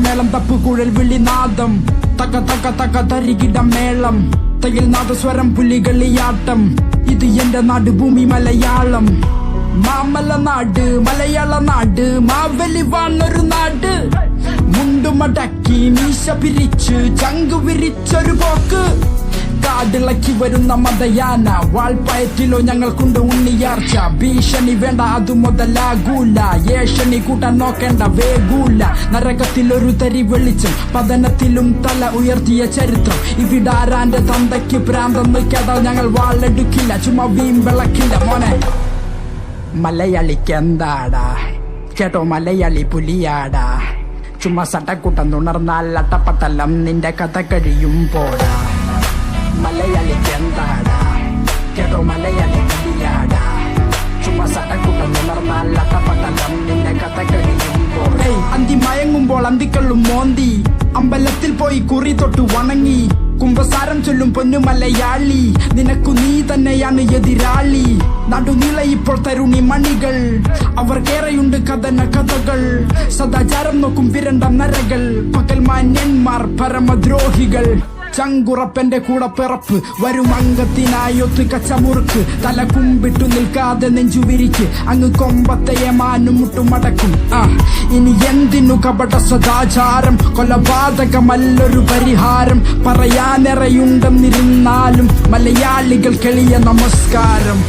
മേളം തപ്പുകുഴൽ വിളിനാദം തക തക തക തരികിട മേളം തയ്യൽ നാദസ്വരം പുലികളിയാട്ടം ഇത് എന്റെ നാട് ഭൂമി മലയാളം മാമല നാട് മലയാള നാട് മാവലി വാണൊരു നാട് മുണ്ടുമടക്കി മീശ പിരിച്ച് ചങ്കു വിരിച്ചൊരു പോക്ക് കാടിളക്കി വരുന്ന മതയാന വാൾപ്പയറ്റിലോ ഞങ്ങൾക്കുണ്ട് ഉണ്ണിയാർച്ച ഭീഷണി വേണ്ട അതു മുതലാകൂല ഏഷണി കൂട്ടാൻ നോക്കേണ്ട വേഗൂല നരകത്തിലൊരു തരി വെളിച്ചം പതനത്തിലും തല ഉയർത്തിയ ചരിത്രം ഇവിടാരാന്റെ തന്തയ്ക്ക് പ്രാന്തെന്ന് കേട്ടാൽ ഞങ്ങൾ വാളെടുക്കില്ല ചുമ്മാ വീമ്പിളക്കില്ല മോനെ മലയാളിക്ക് എന്താടാ കേട്ടോ മലയാളി പുലിയാടാ ചുമ്മാ സട്ടക്കൂട്ടം തുണർന്നാൽ അട്ടപ്പട്ടലം നിന്റെ കഥ കഴിയും പോടാ മലയാളിക്ക് എന്താടാ കേട്ടോ മലയാളി പുലിയാടാ ചുമ്മാ സട്ടക്കൂട്ടം തുണർന്നാൽ അട്ടപ്പട്ടലം നിന്റെ കഥ കഴിയും പോടാ അന്തി മയങ്ങുമ്പോൾ അന്തിക്കള്ളും മോന്തി അമ്പലത്തിൽ പോയി കുറി തൊട്ട് വണങ്ങി കുംഭസാരം ചൊല്ലും പൊന്നു മലയാളി നിനക്കു നീ തന്നെയാണ് എതിരാളി നടുനില ഇപ്പോൾ തരുണി മണികൾ അവർക്കേറെയുണ്ട് കഥന കഥകൾ സദാചാരം നോക്കും വിരണ്ട നരകൾ പകൽ മാന്യന്മാർ പരമദ്രോഹികൾ ചങ്കുറപ്പന്റെ കൂടെ പിറപ്പ് വരും അംഗത്തിനായൊത്ത് കച്ചമുറുക്ക് തല കുമ്പിട്ടു നിൽക്കാതെ നെഞ്ചുവിരിക്ക് അങ്ങ് കൊമ്പത്തയെ മാനും മുട്ടുമടക്കും ഇനി എന്തിനു കപട സദാചാരം കൊലപാതകമല്ലൊരു പരിഹാരം പറയാനെറയുണ്ടെന്നിരുന്നാലും മലയാളികൾ എളിയ നമസ്കാരം.